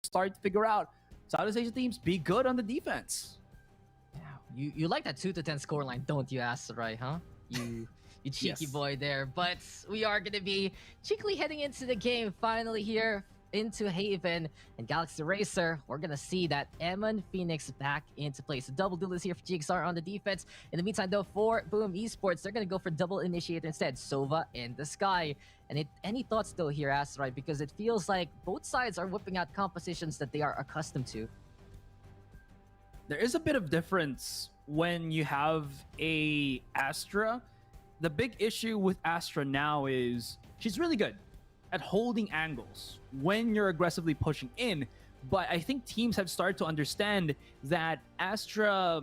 start to figure out Southeast Asia teams be good on the defense. Yeah, you like that 2-10 scoreline, don't you, Asteroid, huh? You cheeky Yes. boy there. But we are going to be cheekily heading into the game finally here into Haven and Galaxy Racer. We're going to see that Emon Phoenix back into play. So double duelist here for GXR on the defense. In the meantime, though, for Boom Esports, they're going to go for double initiator instead. Sova in the sky. And any thoughts, though, here, Asteroid? Because it feels like both sides are whipping out compositions that they are accustomed to. There is a bit of difference when you have a Astra. The big issue with Astra now is she's really good at holding angles when you're aggressively pushing in. But I think teams have started to understand that Astra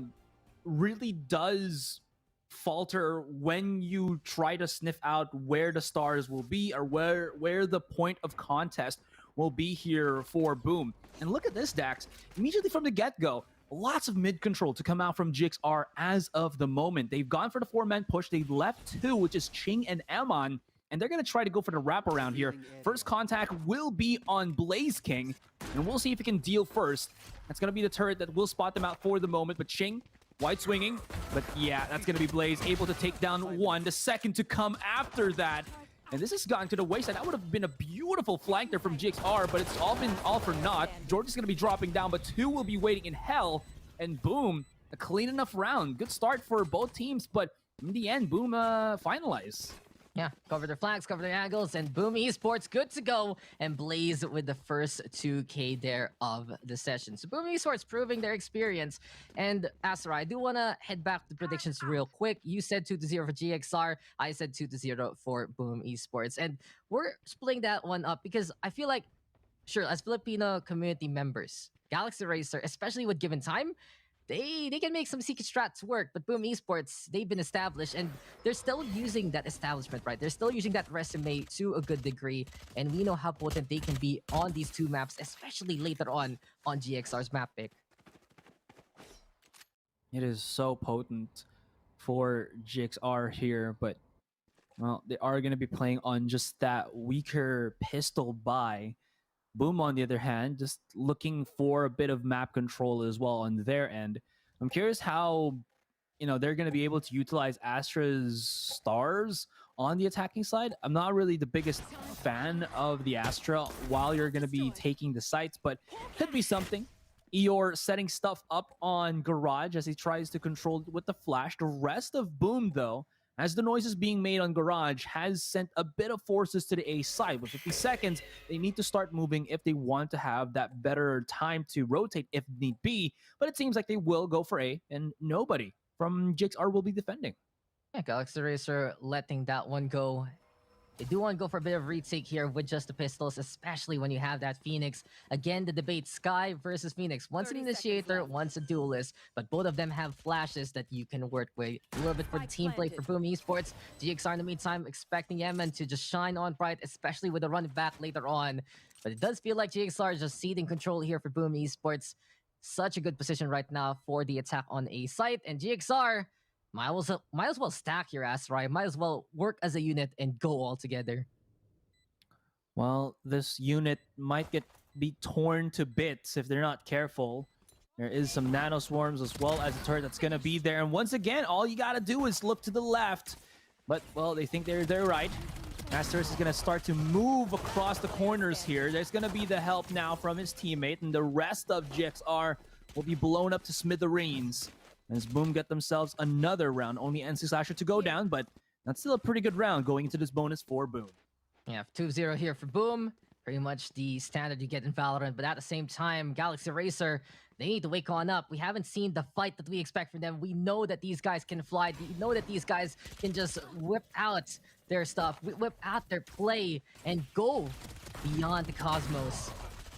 really does falter when you try to sniff out where the stars will be or where the point of contest will be here for Boom. And look at this, Dax. Immediately from the get-go, lots of mid control to come out from GXR as of the moment. They've gone for the 4-man push. They've left 2, which is Ching and Amon, and they're going to try to go for the wraparound here. First contact will be on Blaze King, and we'll see if he can deal first. That's going to be the turret that will spot them out for the moment, but Ching, wide swinging. But yeah, that's going to be Blaze, able to take down 1. The second to come after that. And this has gotten to the wayside. That would have been a beautiful flank there from GXR, but it's all been all for naught. George is going to be dropping down, but 2 will be waiting in hell. And Boom, a clean enough round. Good start for both teams, but in the end, Boom finalized. Yeah, cover their flags, cover their angles, and Boom Esports good to go. And Blaze with the first 2K there of the session. So Boom Esports proving their experience. And Asura, I do want to head back to predictions real quick. You said 2-0 for GXR. I said 2-0 for Boom Esports. And we're splitting that one up because I feel like, sure, as Filipino community members, Galaxy Racer, especially with given time, they can make some secret strats work, but Boom Esports, they've been established and they're still using that establishment, right? They're still using that resume to a good degree, and we know how potent they can be on these 2 maps, especially later on GXR's map pick. It is so potent for GXR here, but well, they are going to be playing on just that weaker pistol buy. Boom, on the other hand, just looking for a bit of map control as well on their end. I'm curious how, they're going to be able to utilize Astra's stars on the attacking side. I'm not really the biggest fan of the Astra while you're going to be taking the sites, but could be something. Eeyore setting stuff up on Garage as he tries to control it with the flash. The rest of Boom, though, as the noise is being made on Garage, has sent a bit of forces to the A side. With 50 seconds, they need to start moving if they want to have that better time to rotate if need be. But it seems like they will go for A, and nobody from GXR will be defending. Yeah, Galaxy Racer letting that one go. They do want to go for a bit of retake here with just the pistols, especially when you have that Phoenix. Again, the debate, Sky versus Phoenix. One's an initiator, one's a duelist, but both of them have flashes that you can work with. A little bit for the team play for Boom Esports. GXR in the meantime expecting Yemen to just shine on bright, especially with the run back later on. But it does feel like GXR is just ceding control here for Boom Esports. Such a good position right now for the attack on A site, and GXR might as well stack your ass, right? Might as well work as a unit and go all together. Well, this unit might be torn to bits if they're not careful. There is some nano swarms as well as a turret that's going to be there. And once again, all you got to do is look to the left. But, well, they think they're right. Asterisk is going to start to move across the corners here. There's going to be the help now from his teammate. And the rest of GXR will be blown up to smithereens. As Boom get themselves another round. Only NC Slasher to go down, but that's still a pretty good round going into this bonus for Boom. Yeah, 2-0 here for Boom. Pretty much the standard you get in Valorant, but at the same time, Galaxy Racer, they need to wake on up. We haven't seen the fight that we expect from them. We know that these guys can fly. We know that these guys can just whip out their stuff, whip out their play, and go beyond the cosmos.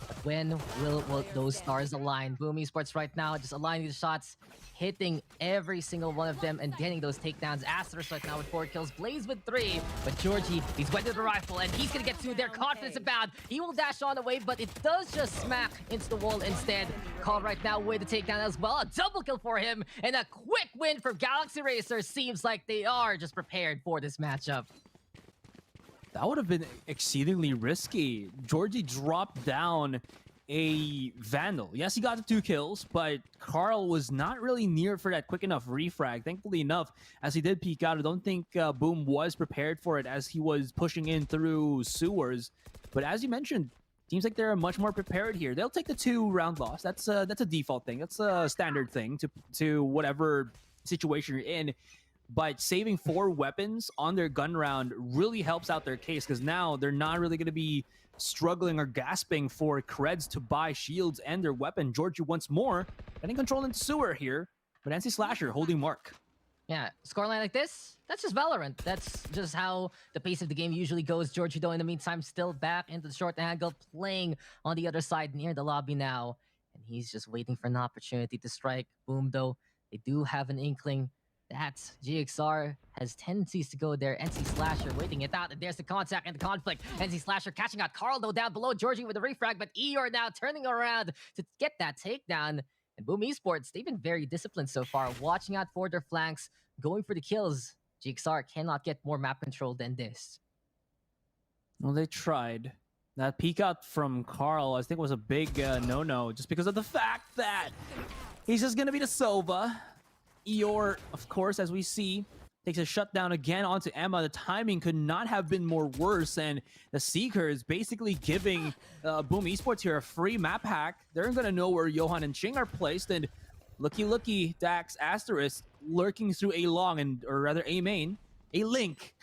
But when will those stars align? Boom Esports right now just aligning the shots, hitting every single one of them and getting those takedowns. Asterix right now with 4 kills, Blaze with 3, but Georgie, he's wet with the rifle and he's gonna get to their confidence about. He will dash on away, but it does just smack into the wall instead. Call right now with the takedown as well. A double kill for him and a quick win for Galaxy Racer. Seems like they are just prepared for this matchup. That would have been exceedingly risky. Georgie dropped down a Vandal. Yes, he got the 2 kills, but Carl was not really near for that quick enough refrag. Thankfully enough, as he did peek out, I don't think Boom was prepared for it as he was pushing in through sewers. But as you mentioned, seems like they're much more prepared here. They'll take the 2-round loss. That's a default thing. That's a standard thing to whatever situation you're in. But saving 4 weapons on their gun round really helps out their case, because now they're not really going to be struggling or gasping for creds to buy shields and their weapon. Georgie once more getting control into sewer here, but NC Slasher holding mark. Yeah, scoreline like this, that's just Valorant. That's just how the pace of the game usually goes. Georgie, though, in the meantime, still back into the short angle, playing on the other side near the lobby now. And he's just waiting for an opportunity to strike. Boom, though, they do have an inkling that GXR has tendencies to go there. NC Slasher waiting it out, and there's the contact and the conflict. NC Slasher catching out Carl, though, down below. Georgie with the refrag, but Eeyore now turning around to get that takedown. And Boom Esports, they've been very disciplined so far, watching out for their flanks, going for the kills. GXR cannot get more map control than this. Well, they tried. That peek out from Carl, I think, was a big no-no, just because of the fact that he's just going to be the Sova. Eeyore, of course, as we see, takes a shutdown again onto Emma. The timing could not have been more worse, and the Seeker is basically giving Boom Esports here a free map hack. They're going to know where Johan and Ching are placed, and looky, Dax Asterisk lurking through a long, or rather a main, a link.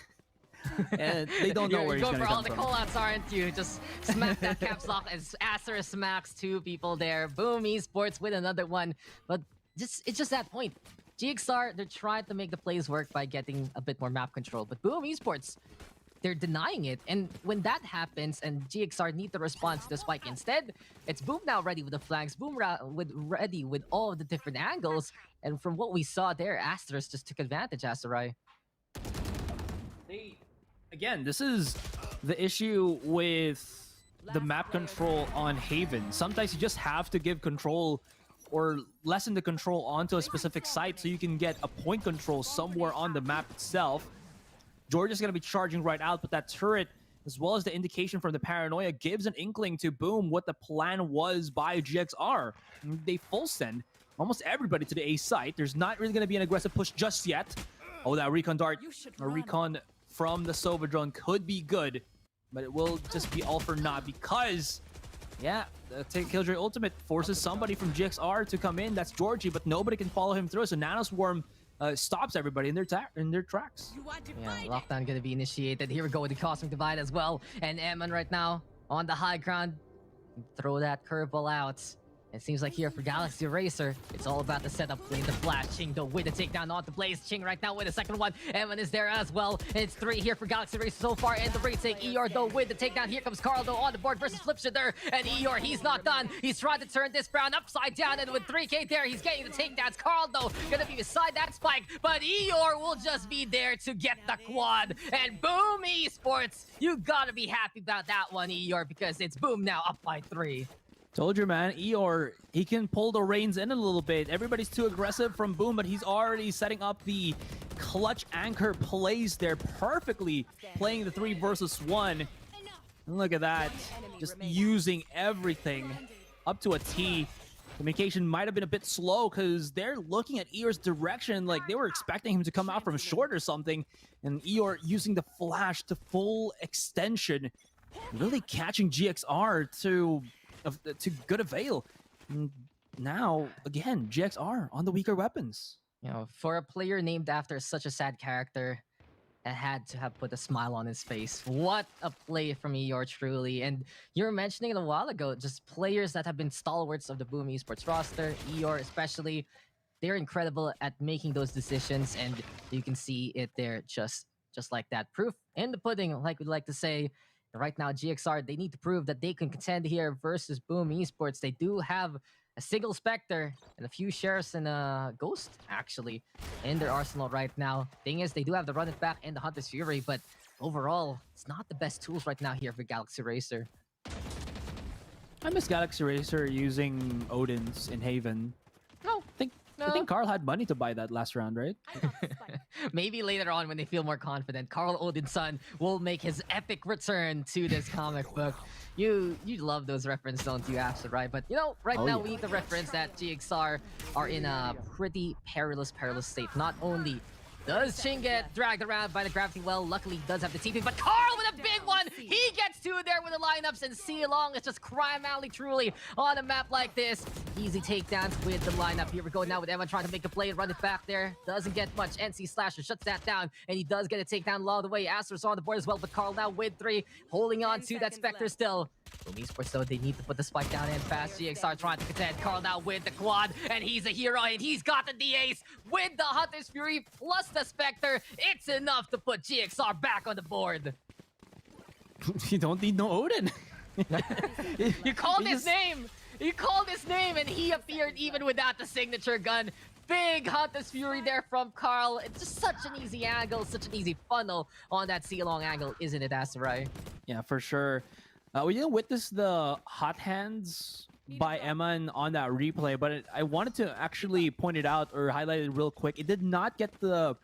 And they don't know where he's going to come from. You're going for all the callouts, aren't you? Just smack that caps lock as Asterisk smacks 2 people there. Boom Esports with another one, but it's just that point. GXR, they're trying to make the plays work by getting a bit more map control, but Boom Esports, they're denying it. And when that happens and GXR need to respond to the spike instead, it's Boom now ready with the flanks, Boom ready with all of the different angles, and from what we saw there, Asterisk just took advantage, Asterai. Again, this is the issue with the map control on Haven. Sometimes you just have to give control or lessen the control onto a specific site so you can get a point control somewhere on the map itself. George is going to be charging right out, but that turret, as well as the indication from the paranoia, gives an inkling to Boom what the plan was by GXR. They full send almost everybody to the A site. There's not really going to be an aggressive push just yet. Oh, that recon dart, or recon from the Sova drone could be good, but it will just be all for naught because, yeah, the Killjoy ultimate forces somebody from GXR to come in. That's Georgie, but nobody can follow him through. So Nanoswarm stops everybody in their tracks. Yeah, lockdown gonna be initiated. Here we go with the Cosmic Divide as well. And Eman right now on the high ground. Throw that curveball out. It seems like here for Galaxy Racer, it's all about the setup play, the flash. Ching though with the takedown on the Blaze. Ching right now with the second one. Evan is there as well. And it's 3 here for Galaxy Racer so far in the retake. Eeyore though with the takedown. Here comes Carl though on the board versus Flipshooter. And Eeyore, he's not done. He's trying to turn this round upside down. And with 3K there, he's getting the takedowns. Carl though gonna be beside that spike. But Eeyore will just be there to get the quad. And Boom Esports, you gotta be happy about that one, Eeyore, because it's Boom now up by 3. Told you, man. Eeyore, he can pull the reins in a little bit. Everybody's too aggressive from Boom, but he's already setting up the clutch anchor plays there perfectly, playing the 3 versus 1. And look at that. Just using everything up to a T. Communication might have been a bit slow because they're looking at Eeyore's direction like they were expecting him to come out from short or something. And Eeyore using the flash to full extension, really catching GXR to good avail. Now, again, GXR on the weaker weapons. You know, for a player named after such a sad character, it had to have put a smile on his face. What a play from Eeyore, truly. And you were mentioning it a while ago, just players that have been stalwarts of the Boom Esports roster, Eeyore especially, they're incredible at making those decisions, and you can see it there just like that. Proof in the pudding, like we'd like to say. Right now, GXR, they need to prove that they can contend here versus Boom Esports. They do have a single Spectre and a few Sheriffs and a Ghost, actually, in their arsenal right now. Thing is, they do have the Run It Back and the Hunter's Fury, but overall, it's not the best tools right now here for Galaxy Racer. I miss Galaxy Racer using Odin's in Haven. I think I think Carl had money to buy that last round, right? Maybe later on when they feel more confident, Carl Odinson will make his epic return to this comic book. You love those references, don't you, Astrid, right? But you know, right now we need to reference that GXR are in a pretty perilous state. Not only does Ching get dragged around by the gravity well, luckily he does have the TP, but Carl with a big one! He gets two there with the lineups, and see along, it's just crime alley truly on a map like this. Easy takedowns with the lineup. Here we go now with Evan trying to make a play and run it back there. Doesn't get much. NC Slasher shuts that down, and he does get a takedown along the way. Aster's on the board as well, but Carl now with 3, holding on to that Spectre still. Boom Esports though, they need to put the spike down in fast. GXR trying to contend. Carl now with the quad, and he's a hero, and he's got the ace with the Hunter's Fury plus the Spectre. It's enough to put GXR back on the board. You don't need no Odin. You called his name! You called his name, and he appeared even without the signature gun. Big Hunter's Fury there from Carl. It's just such an easy angle, such an easy funnel on that C-long angle, isn't it, Asarai? Yeah, for sure. We didn't witness the hot hands by Emma on that replay, but I wanted to actually point it out or highlight it real quick. It did not get the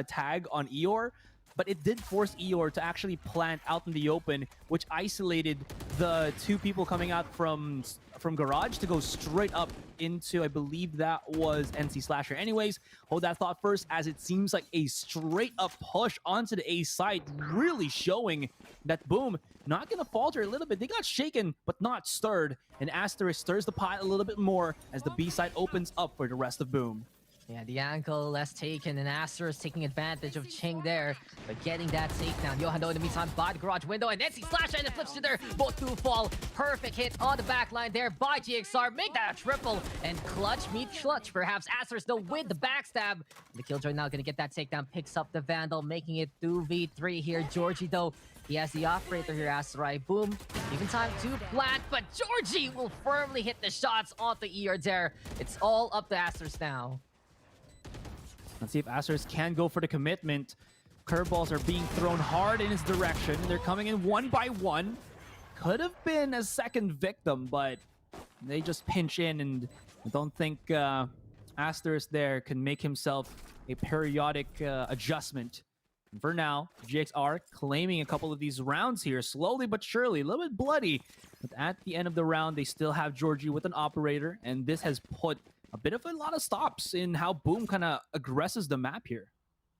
tag on Eeyore, but it did force Eeyore to actually plant out in the open, which isolated the 2 people coming out from Garage to go straight up into, I believe that was NC Slasher. Anyways, hold that thought first, as it seems like a straight up push onto the A side, really showing that Boom not gonna falter a little bit. They got shaken, but not stirred, and Asterisk stirs the pot a little bit more as the B side opens up for the rest of Boom. Yeah, the angle less taken, and Aster is taking advantage of Ching there, but getting that takedown. Johan though in the meantime by the garage window, and NC Slasher and the flips to there. Both do fall. Perfect hit on the back line there by GXR. Make that a triple, and clutch meet clutch. Perhaps Aster though with the backstab. The Killjoy now gonna get that takedown, picks up the Vandal, making it 2v3 here. Georgie though, he has the operator here, Asterai. Boom. Even time to plant, but Georgie will firmly hit the shots onto Eeyore there. It's all up to Asters now. Let's see if Asters can go for the commitment. Curveballs are being thrown hard in his direction. They're coming in one by one. Could have been a second victim, but they just pinch in, and I don't think Asters there can make himself a periodic adjustment. And for now, GXR claiming a couple of these rounds here, slowly but surely, a little bit bloody. But at the end of the round, they still have Georgie with an operator, and this has put a lot of stops in how Boom kind of aggresses the map here.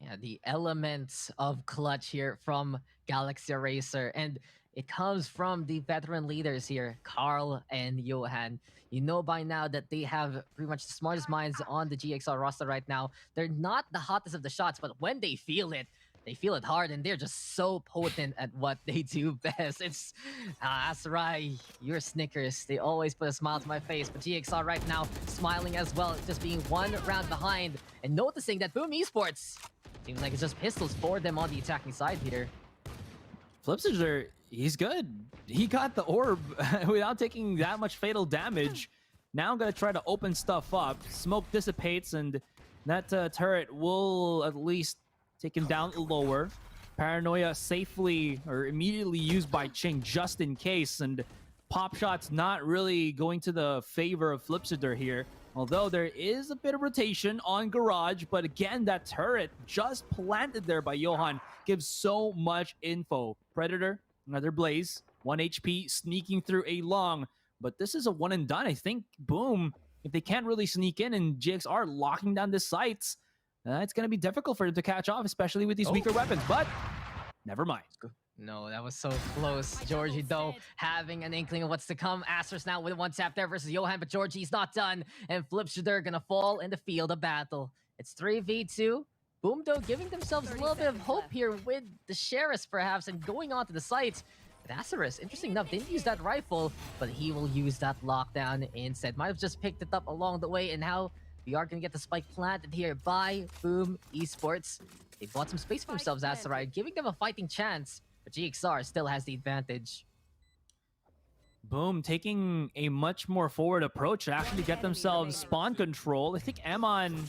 Yeah, the elements of clutch here from Galaxy Racer, and it comes from the veteran leaders here, Carl and Johan. You know by now that they have pretty much the smartest minds on the GXR roster right now. They're not the hottest of the shots, but when they feel it hard, and they're just so potent at what they do best. It's Asarai, your Snickers. They always put a smile to my face, but GXR right now smiling as well, just being one round behind and noticing that Boom Esports seems like it's just pistols for them on the attacking side here. Flipsider, he's good. He got the orb without taking that much fatal damage. Now I'm gonna try to open stuff up. Smoke dissipates, and that turret will at least take him down lower. Paranoia safely or immediately used by Ching just in case, and pop shots not really going to the favor of Flipsider here. Although there is a bit of rotation on Garage, but again, that turret just planted there by Johan gives so much info. Predator, another Blaze, 1 HP, sneaking through a long, but this is a one and done. I think Boom, if they can't really sneak in and GXR locking down the sites, it's going to be difficult for them to catch off, especially with these weaker weapons, but never mind. No, that was so close. Georgie, though, having an inkling of what's to come. Astros now with one tap there versus Johan, but Georgie's not done, and Flipsider gonna fall in the field of battle. It's 3v2. Boom, though, giving themselves a little bit of hope here with the Sheriffs, perhaps, and going on to the site. But Acerus, interesting enough, didn't use that rifle, but he will use that lockdown instead. Might have just picked it up along the way, and now we are going to get the spike planted here by Boom Esports. They bought some space for themselves, Asarai, giving them a fighting chance, but GXR still has the advantage. Boom, taking a much more forward approach to actually get themselves spawn control. I think Amon,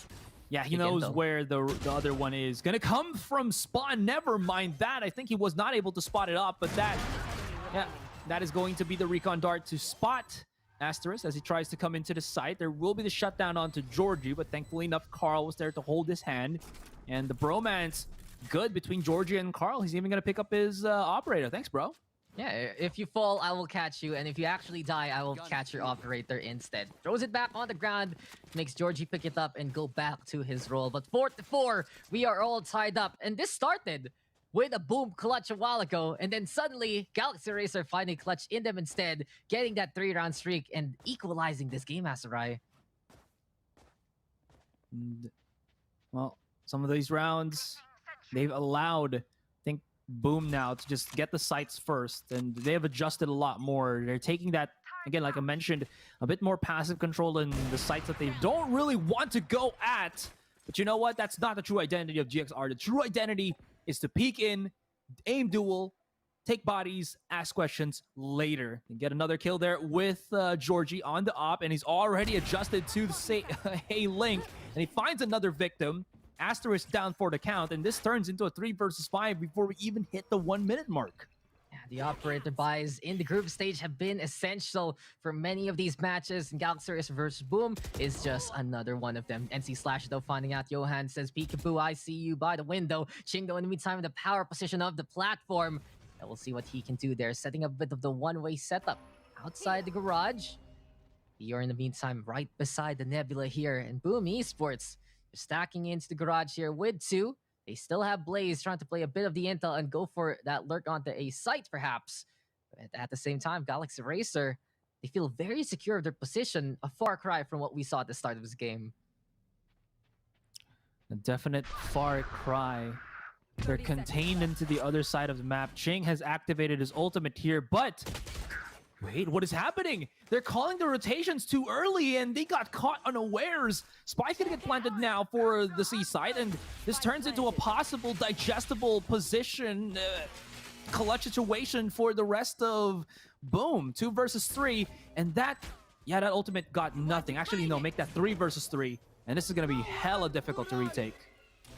yeah, he knows where the other one is. Gonna come from spawn, never mind that. I think he was not able to spot it up, but that is going to be the recon dart to spot Asterisk as he tries to come into the site. There will be the shutdown onto Georgie, but thankfully enough, Carl was there to hold his hand. And the bromance good between Georgie and Carl. He's even going to pick up his operator. Thanks, bro. Yeah, if you fall, I will catch you, and if you actually die, I will catch your operator instead. Throws it back on the ground, makes Georgie pick it up and go back to his role. But 4-4, we are all tied up, and this started with a boom clutch a while ago, and then suddenly Galaxy Racer finding clutch in them instead, getting that 3-round streak and equalizing this game, Asarai. Well, some of these rounds, they've allowed, I think, Boom now to just get the sites first, and they have adjusted a lot more. They're taking that, again, like I mentioned, a bit more passive control in the sites that they don't really want to go at. But you know what? That's not the true identity of GXR. The true identity is to peek in, aim duel, take bodies, ask questions later. And get another kill there with Georgie on the op, and he's already adjusted to the a link, and he finds another victim. Asterisk down for the count, and this turns into a 3 versus 5 before we even hit the 1 minute mark. Yeah, the operator buys in the group stage have been essential for many of these matches, and Galaxy Racer versus Boom is just another one of them. NC Slash, though, finding out. Johan says, "Peekaboo, I see you by the window." Chingo, in the meantime, in the power position of the platform. And we'll see what he can do there, setting up a bit of the one-way setup outside the garage. You're, in the meantime, right beside the Nebula here, and Boom Esports, they're stacking into the garage here with 2. They still have Blaze trying to play a bit of the intel and go for that lurk onto a site, perhaps. But at the same time, Galaxy Racer, they feel very secure of their position, a far cry from what we saw at the start of this game. A definite far cry. They're contained into the other side of the map. Ching has activated his ultimate here, but wait, what is happening? They're calling the rotations too early, and they got caught unawares. Spike's gonna get planted now for the C side, and this turns into a possible digestible position, clutch situation for the rest of Boom. 2 versus 3, and that ultimate got nothing. Actually, no, make that 3 versus 3, and this is gonna be hella difficult to retake.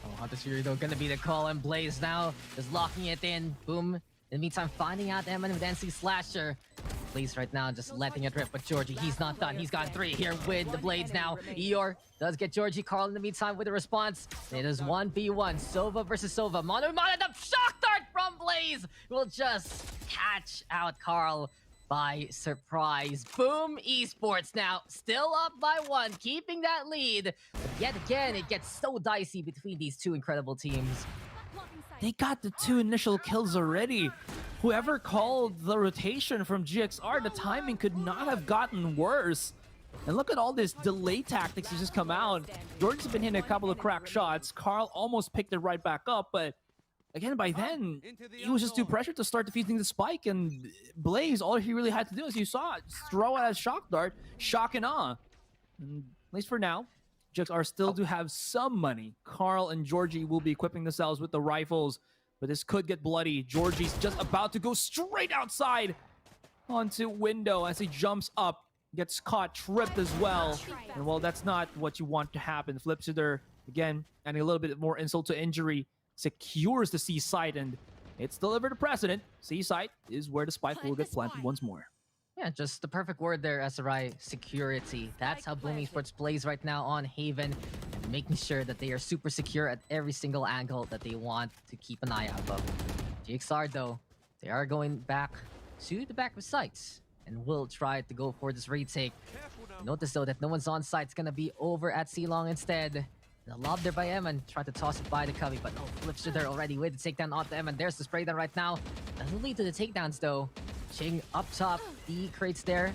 Oh, Hunter's Fury, though, gonna be the call, and Blaze now is locking it in. Boom. In the meantime, finding out Emin with NC Slasher. Blaze right now just letting it rip, but Georgie, he's not done. He's got 3 here with the Blades now. Eeyore does get Georgie. Carl in the meantime with a response. It is 1v1. Sova versus Sova. Mono, the shock dart from Blaze will just catch out Carl by surprise. Boom Esports now still up by 1, keeping that lead. But yet again, it gets so dicey between these two incredible teams. They got the 2 initial kills already. Whoever called the rotation from GXR, the timing could not have gotten worse. And look at all this delay tactics that just come out. Jordan's been hitting a couple of cracked shots. Carl almost picked it right back up, but again, by then, he was just too pressured to start defusing the spike, and Blaze, all he really had to do, as you saw, throw out a shock dart, shock and awe. And at least for now, GXR still do have some money. Carl and Georgie will be equipping themselves with the rifles, but this could get bloody. Georgie's just about to go straight outside onto window as he jumps up, gets caught, tripped as well. And well, that's not what you want to happen. Flipsider, again, adding a little bit more insult to injury, secures the C site, and it's delivered a precedent. C site is where the spike will get planted once more. Yeah, just the perfect word there, Sarai. Security. That's how Boom Esports plays right now on Haven, and making sure that they are super secure at every single angle that they want to keep an eye out of. GXR, though, they are going back to the back of sites and will try to go for this retake. Notice, though, that no one's on site. It's going to be over at C-Long instead. The lob there by Eman. Tried to toss it by the Cubby, but flips to there already with the takedown onto Eman. There's the spray down right now. Doesn't lead to the takedowns, though. Ching up top, the crates there.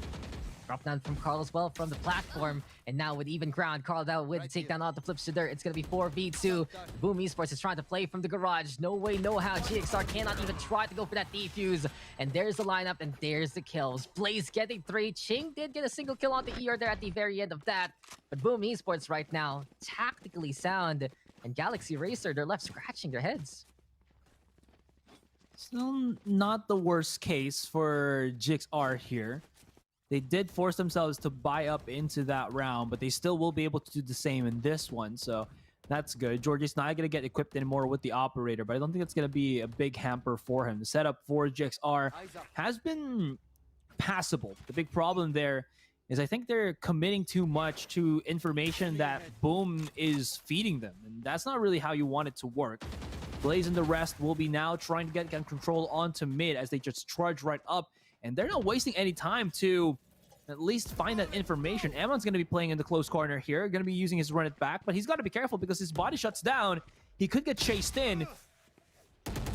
Drop down from Carl as well from the platform. And now with even ground, Carl down with the takedown onto flips to there. It's going to be 4v2. Boom Esports is trying to play from the garage. No way, no how. GXR cannot even try to go for that defuse. And there's the lineup, and there's the kills. Blaze getting 3. Ching did get a single kill onto ER there at the very end of that. But Boom Esports right now, tactically sound. And Galaxy Racer, they're left scratching their heads. Still not the worst case for GXR here. They did force themselves to buy up into that round, but they still will be able to do the same in this one, so that's good. Georgie's not going to get equipped anymore with the operator, but I don't think it's going to be a big hamper for him. The setup for GXR has been passable. The big problem there is I think they're committing too much to information that Boom is feeding them. And that's not really how you want it to work. Blaze and the rest will be now trying to get control onto mid as they just trudge right up. And they're not wasting any time to at least find that information. Ammon's going to be playing in the close corner here, going to be using his run it back, but he's got to be careful because his body shuts down. He could get chased in.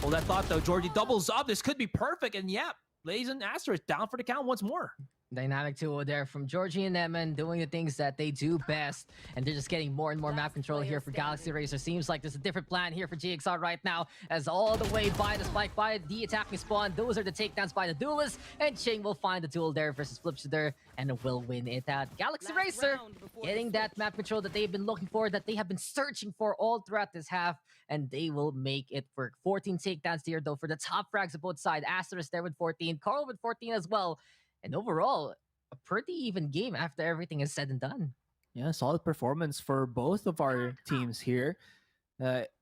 Hold that thought though. Georgie doubles up. This could be perfect. And yeah, Blaze and Asterisk down for the count once more. Dynamic duo there from Georgie and Edmund doing the things that they do best, and they're just getting more and more map control here for Galaxy Racer. Seems like there's a different plan here for GXR right now, as all the way by the spike, by the attacking spawn, those are the takedowns by the duelists, and Ching will find the duel there versus Flipshooter and will win it out. Galaxy Racer getting that map control that they've been looking for, that they have been searching for all throughout this half, and they will make it for 14 takedowns here though for the top frags of both sides. Asterisk there with 14, Carl with 14 as well. And overall, a pretty even game after everything is said and done. Yeah, solid performance for both of our teams here.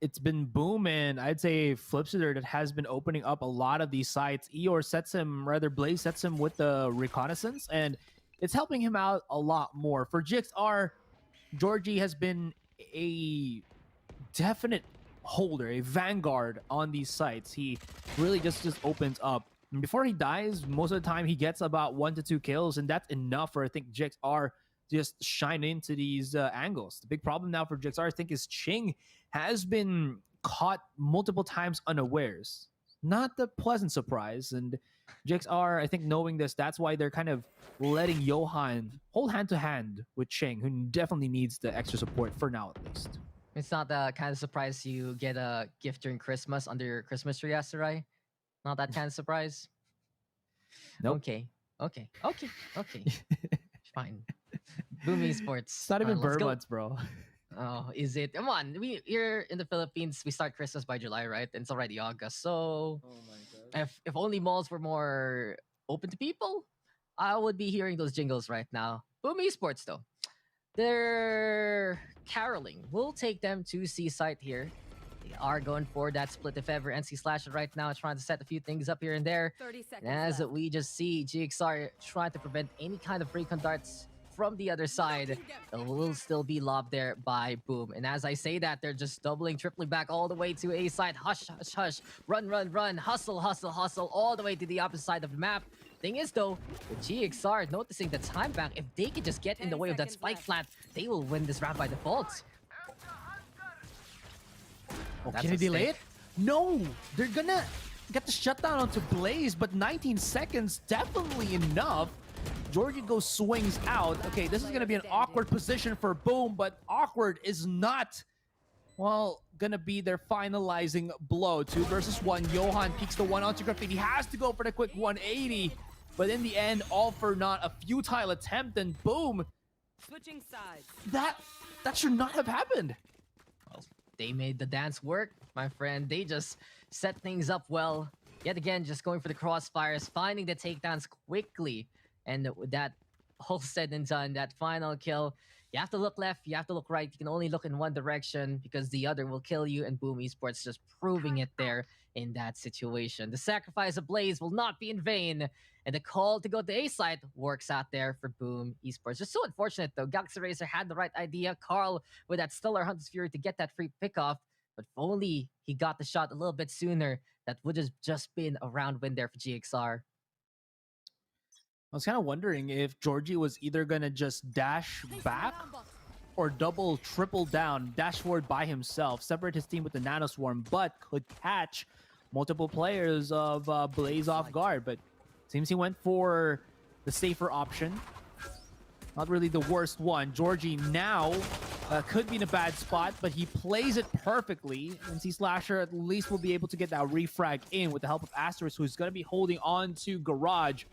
It's been Boom and I'd say Flipshooter that has been opening up a lot of these sites. Eeyore sets him, rather Blaze sets him with the reconnaissance, and it's helping him out a lot more. For GXR, Georgie has been a definite holder, a vanguard on these sites. He really just opens up. And before he dies, most of the time he gets about 1 to 2 kills, and that's enough for, I think, GXR to just shine into these angles. The big problem now for GXR, I think, is Ching has been caught multiple times unawares. Not the pleasant surprise, and GXR, I think, knowing this, that's why they're kind of letting Johan hold hand-to-hand with Ching, who definitely needs the extra support for now, at least. It's not the kind of surprise you get a gift during Christmas under your Christmas tree, Asarai. Not that kind of surprise. Nope. Okay. Fine. Boom Esports. It's not even Burbuds, bro. Oh, is it? Come on. We here in the Philippines, we start Christmas by July, right? And it's already August. So Oh my god. if only malls were more open to people, I would be hearing those jingles right now. Boom Esports though. They're caroling. We'll take them to Seaside here. They are going for that split if ever. NC Slasher right now trying to set a few things up here and there. 30 seconds And as left. we just see GXR trying to prevent any kind of recon darts from the other side, it will still be lobbed there by Boom. And as I say that, they're just doubling, tripling back all the way to A side. Hush, hush, hush. Run, run, run. Hustle, hustle, hustle. All the way to the opposite side of the map. Thing is though, with GXR noticing the time back, if they could just get in the way of that spike plant, they will win this round by default. Oh, That's can a he delay stick. it? No! They're gonna get the shutdown onto Blaze, but 19 seconds, definitely enough. Georgie goes swings out. Okay, this is gonna be an awkward position for Boom, but awkward is not, well, gonna be their finalizing blow. 2 versus 1. Johan peeks the one onto Graffiti. He has to go for the quick 180, but in the end, all for naught. A futile attempt, and Boom, Switching sides. that should not have happened. They made the dance work, my friend. They just set things up well. Yet again, just going for the crossfires, finding the takedowns quickly. And with that all said and done, that final kill, you have to look left, you have to look right. You can only look in one direction because the other will kill you. And Boom Esports just proving it there in that situation. The sacrifice of Blaze will not be in vain. And the call to go to A side works out there for Boom Esports. Just so unfortunate though, Galaxy Racer had the right idea. Carl with that Stellar Hunter's Fury to get that free pickoff. But if only he got the shot a little bit sooner, that would have just been a round win there for GXR. I was kind of wondering if Georgie was either going to just dash back or double, triple down, dash forward by himself, separate his team with the Nano Swarm, but could catch multiple players of Blaze off guard. But seems he went for the safer option. Not really the worst one. Georgie now could be in a bad spot, but he plays it perfectly. NC Slasher at least will be able to get that refrag in with the help of Asterisk, who's going to be holding on to Garage.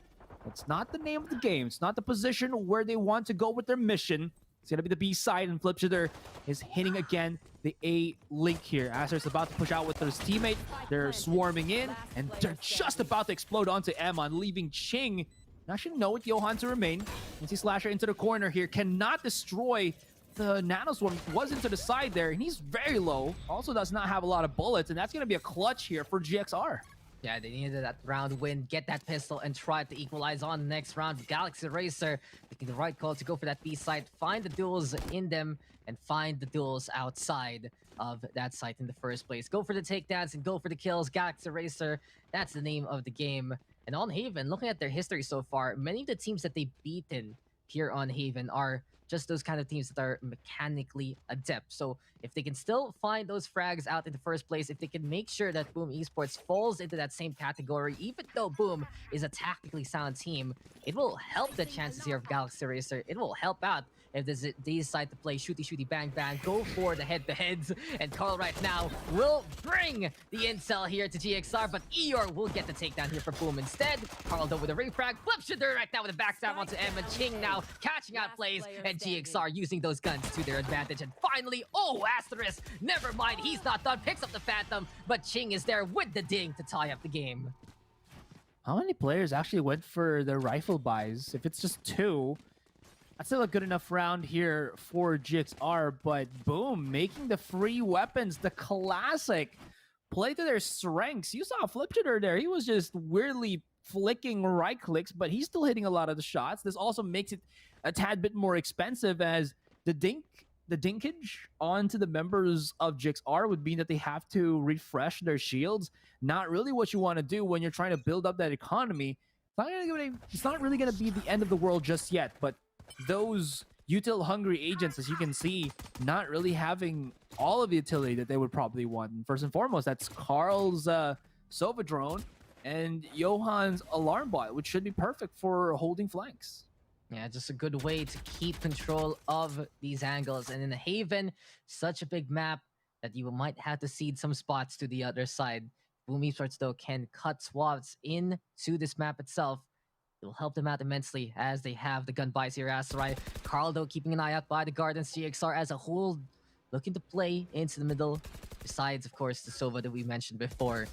It's not the name of the game. It's not the position where they want to go with their mission. It's going to be the B side, and Flipshooter is hitting again the A link here. Asterisk is about to push out with his teammate. They're swarming in, and they're just about to explode onto Emon, leaving Ching actually no with Johan to remain. NC Slasher into the corner here. Cannot destroy the Nano Swarm. Was into the side there, and he's very low. Also does not have a lot of bullets, and that's going to be a clutch here for GXR. Yeah, they needed that round win, get that pistol, and try to equalize on the next round. Galaxy Racer making the right call to go for that B site, find the duels in them, and find the duels outside of that site in the first place. Go for the takedowns and go for the kills. Galaxy Racer, that's the name of the game. And on Haven, looking at their history so far, many of the teams that they've beaten here on Haven are just those kind of teams that are mechanically adept. So if they can still find those frags out in the first place, if they can make sure that Boom Esports falls into that same category, even though Boom is a tactically sound team, it will help the chances here of Galaxy Racer. It will help out if they decide to play shooty bang bang, go for the head-to-heads. And Carl right now will bring the incel here to GXR, but Eeyore will get the takedown here for Boom instead. Carl though with a refrag, flips it right now with a backstab onto M, and Ching now catching out plays, and GXR using those guns to their advantage. And finally, oh, Asterisk, never mind, he's not done, picks up the Phantom, but Ching is there with the ding to tie up the game. How many players actually went for their rifle buys? If it's just 2, that's still a good enough round here for GXR, but Boom, making the free weapons, the classic, play to their strengths. You saw Flipchitter there. He was just weirdly flicking right clicks, but he's still hitting a lot of the shots. This also makes it a tad bit more expensive, as the dinkage onto the members of GXR would mean that they have to refresh their shields. Not really what you want to do when you're trying to build up that economy. It's not really going to be the end of the world just yet, but those util hungry agents, as you can see, not really having all of the utility that they would probably want. And first and foremost, that's Carl's Sova drone and Johan's alarm bot, which should be perfect for holding flanks. Yeah, just a good way to keep control of these angles. And in the Haven, such a big map that you might have to cede some spots to the other side. Boom Esports, though, can cut swaths into this map itself. It will help them out immensely as they have the gun buys here. Asterai, Carl, though, keeping an eye out by the Gardens. GXR as a whole looking to play into the middle. Besides, of course, the Sova that we mentioned before.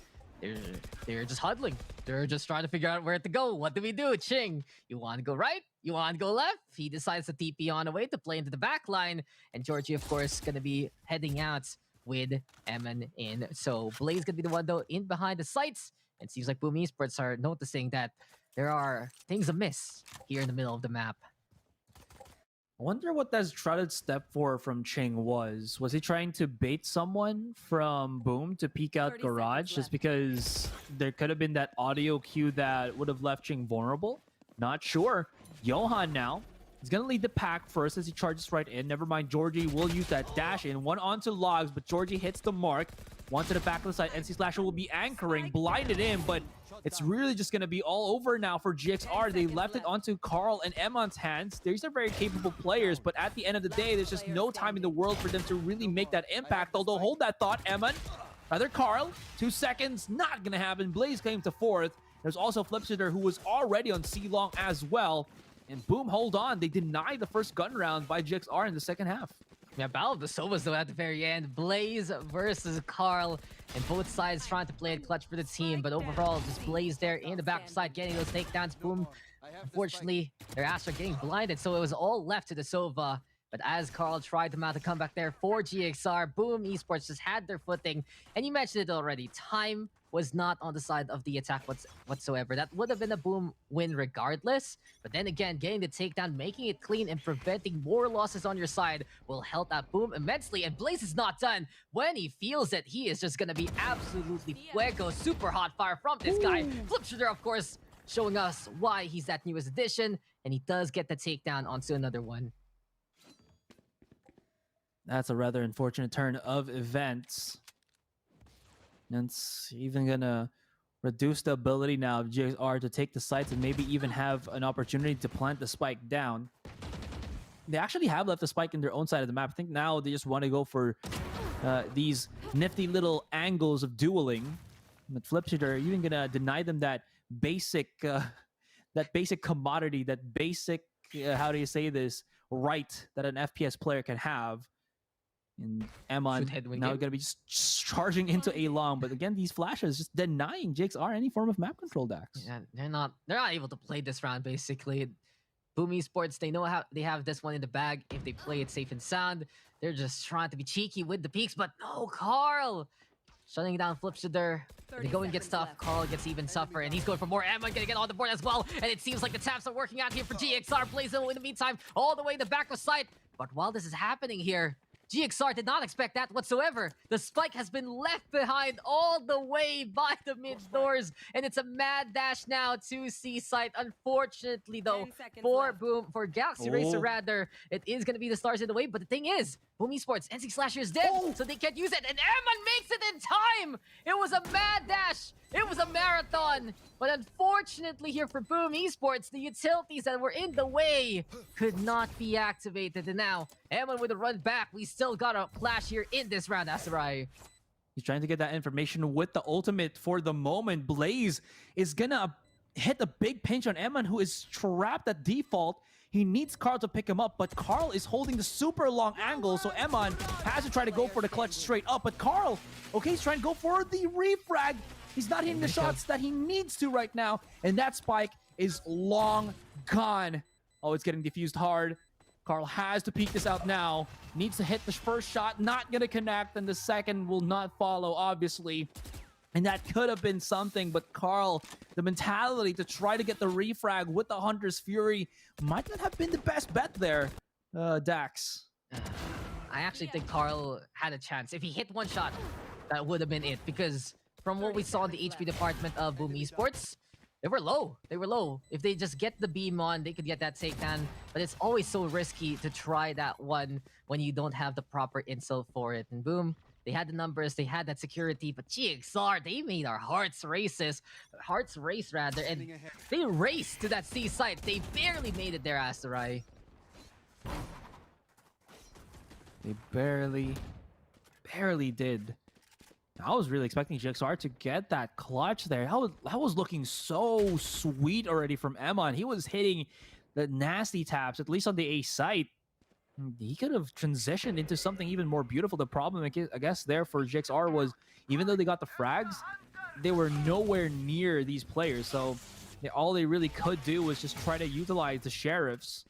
They're just huddling. They're just trying to figure out where to go. What do we do? Ching, you want to go right? You want to go left? He decides to TP on away to play into the back line. And Georgie, of course, going to be heading out with Emin in. So Blaze going to be the one, though, in behind the sights. And seems like Boom Esports are noticing that there are things amiss here in the middle of the map. I wonder what that trotted step for from Ching was. Was he trying to bait someone from Boom to peek out Garage just because there could have been that audio cue that would have left Ching vulnerable? Not sure. Johan now is going to lead the pack first as he charges right in. Never mind, Georgie will use that dash in. One onto Logs, but Georgie hits the mark. One to the back of the side. NC Slasher will be anchoring, blinded in, but it's really just going to be all over now for GXR. They left it onto Carl and Emon's hands. These are very capable players, but at the end of the day, there's just no time in the world for them to really make that impact. Although, hold that thought, Emon. Rather, Carl. 2 seconds, not going to happen. Blaze claims to 4th. There's also Flipsitter, who was already on C-Long as well. And Boom, hold on. They deny the first gun round by GXR in the second half. Yeah, Battle of the Sovas, though, at the very end. Blaze versus Carl, and both sides trying to play it clutch for the team, but overall, just Blaze there in the backside getting those takedowns. Boom, unfortunately, their ass are getting blinded, so it was all left to the Sova. But as Carl tried to mount a comeback there for GXR, Boom Esports just had their footing. And you mentioned it already, time was not on the side of the attack whatsoever. That would have been a Boom win regardless. But then again, getting the takedown, making it clean, and preventing more losses on your side will help out Boom immensely. And Blaze is not done. When he feels it, he is just going to be absolutely fuego. Super hot fire from this guy. Flipshooter, of course, showing us why he's that newest addition. And he does get the takedown onto another one. That's a rather unfortunate turn of events. And it's even gonna reduce the ability now of GXR to take the sites and maybe even have an opportunity to plant the spike down. They actually have left the spike in their own side of the map. I think now they just want to go for these nifty little angles of dueling. But Flipshooter even gonna deny them that basic commodity, that basic how do you say this, right that an FPS player can have. And Emon now going to be just charging into A long, but again, these flashes just denying GXR any form of map control decks. Yeah, they're not able to play this round basically. Boom Esports, they know how they have this one in the bag. If they play it safe and sound, they're just trying to be cheeky with the peaks. But no, Carl shutting down Flipshooter. The going gets tough. Carl gets even tougher, and he's going for more ammo. Gonna get on the board as well. And it seems like the taps are working out here for GXR. Blaze in the meantime, all the way in the back of sight. But while this is happening here, GXR did not expect that whatsoever. The spike has been left behind all the way by the mid doors, and it's a mad dash now to C site. Unfortunately, though, for Galaxy Racer rather, it is gonna be the stars in the way. But the thing is, Boom Esports, NC Slasher is dead, so they can't use it. And Eman makes it in time. It was a mad dash. It was a marathon. But unfortunately here for Boom Esports, the utilities that were in the way could not be activated. And now, Eman with a run back. We still got a flash here in this round, Asarai. He's trying to get that information with the ultimate for the moment. Blaze is gonna hit a big pinch on Eman, who is trapped at default. He needs Carl to pick him up, but Carl is holding the super long angle, so Eman has to try to go for the clutch straight up. But Carl, okay, he's trying to go for the refrag. He's not hitting the shots that he needs to right now, and that spike is long gone. Oh, it's getting diffused hard. Carl has to peek this out now. Needs to hit the first shot, not gonna connect, and the second will not follow, obviously. And that could have been something, but Carl, the mentality to try to get the refrag with the Hunter's Fury might not have been the best bet there, Dax. I actually think Carl had a chance. If he hit one shot, that would have been it. Because from what we saw in the HP department of Boom Esports, they were low. They were low. If they just get the beam on, they could get that takedown. But it's always so risky to try that one when you don't have the proper intel for it. And Boom, they had the numbers, they had that security, but GXR, they made our hearts race, and they raced to that C site. They barely made it there, Asterai. They barely did. I was really expecting GXR to get that clutch there. That was looking so sweet already from Eman. He was hitting the nasty taps, at least on the A site. He could have transitioned into something even more beautiful. The problem, I guess, there for GXR was, even though they got the frags, they were nowhere near these players. So all they really could do was just try to utilize the Sheriffs.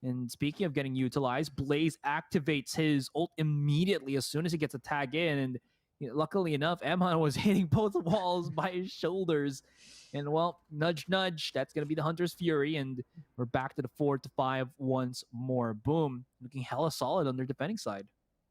And speaking of getting utilized, Blaze activates his ult immediately as soon as he gets a tag in. And luckily enough, Eman was hitting both walls by his shoulders. And well, nudge, nudge, that's going to be the Hunter's Fury. And we're back to the 4-5 once more. Boom. Looking hella solid on their defending side.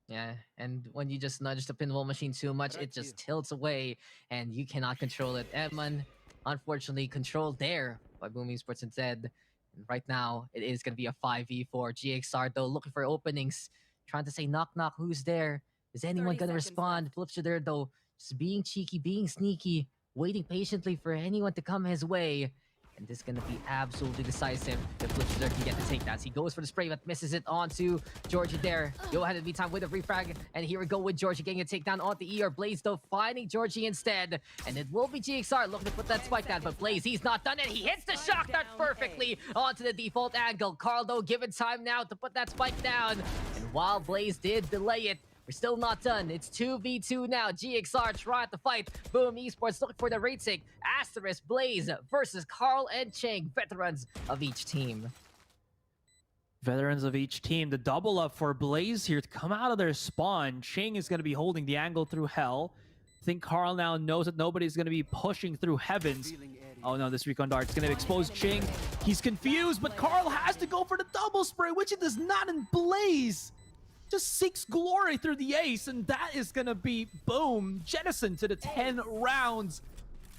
Yeah, and when you just nudge the pinball machine too much, it just tilts away and you cannot control it. Edmund, unfortunately, controlled there by Boom Esports instead. And right now, it is going to be a 5v4. GXR, though, looking for openings. Trying to say, knock, knock, who's there? Is anyone going to respond? Flipshooter, though, just being cheeky, being sneaky, waiting patiently for anyone to come his way. And this is going to be absolutely decisive if Flipshooter can get the takedowns. He goes for the spray, but misses it onto Georgie there. Go ahead and be time with a refrag. And here we go with Georgie getting a takedown onto ER. Blaze, though, finding Georgie instead. And it will be GXR looking to put that spike down. But Blaze, he's not done it. He hits the shock dart perfectly onto the default angle. Carl, though, given time now to put that spike down. And while Blaze did delay it, we're still not done. It's 2v2 now. GXR trying to fight. Boom Esports looking for the rating. Asterisk Blaze versus Carl and Cheng, veterans of each team. Veterans of each team. The double up for Blaze here to come out of their spawn. Cheng is going to be holding the angle through hell. I think Carl now knows that nobody's going to be pushing through heavens. Oh no, this recon dart's going to expose Cheng. He's confused, but Carl has to go for the double spray, which it does not in Blaze. Just seeks glory through the ace, and that is gonna be, boom, jettison to the 10 rounds.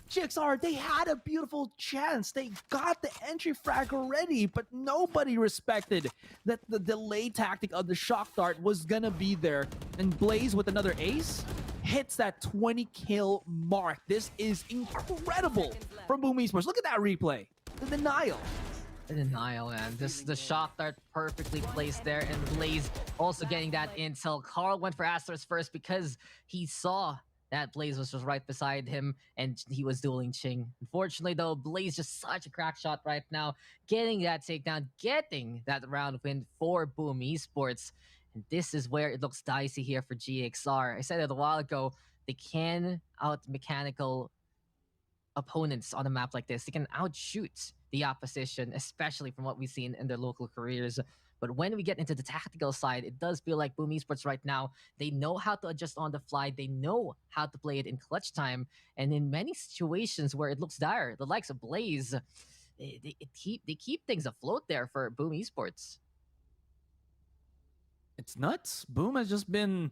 GXR, they had a beautiful chance. They got the entry frag already, but nobody respected that the delay tactic of the shock dart was gonna be there. And Blaze with another ace hits that 20 kill mark. This is incredible from Boom Esports. Look at that replay. The denial. The denial, man. The shock dart perfectly placed there, and Blaze also getting that intel. Carl went for Asterisk first because he saw that Blaze was just right beside him and he was dueling Ching. Unfortunately, though, Blaze just such a crack shot right now, getting that takedown, getting that round win for Boom Esports. And this is where it looks dicey here for GXR. I said it a while ago, they can out mechanical opponents on a map like this. They can outshoot the opposition, especially from what we've seen in their local careers. But when we get into the tactical side, it does feel like Boom Esports right now, they know how to adjust on the fly. They know how to play it in clutch time. And in many situations where it looks dire, the likes of Blaze, they keep things afloat there for Boom Esports. It's nuts. Boom has just been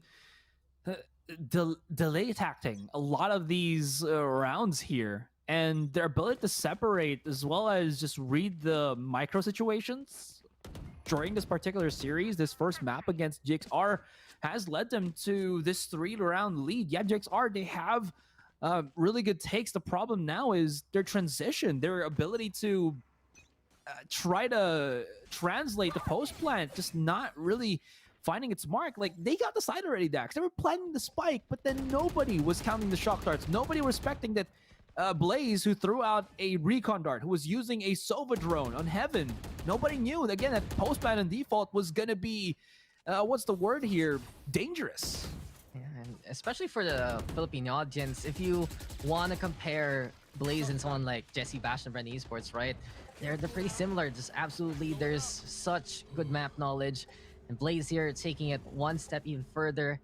delay tacting a lot of these rounds here, and their ability to separate as well as just read the micro situations during this particular series, this first map against GXR, has led them to this 3-round lead. Yeah, GXR, they have really good takes. The problem now is their transition, their ability to try to translate the post plant, just not really finding its mark. Like, they got the side already, Dax. They were planting the spike, but then nobody was counting the shock darts. Nobody was respecting that Blaze, who threw out a recon dart, who was using a Sova drone on Heaven. Nobody knew, again, that post plant and default was going to be, what's the word here, dangerous. Yeah, and especially for the Philippine audience, if you want to compare Blaze and someone like Jesse Bash and Brand Esports, right? They're pretty similar. Just absolutely, there's such good map knowledge. And Blaze here taking it one step even further,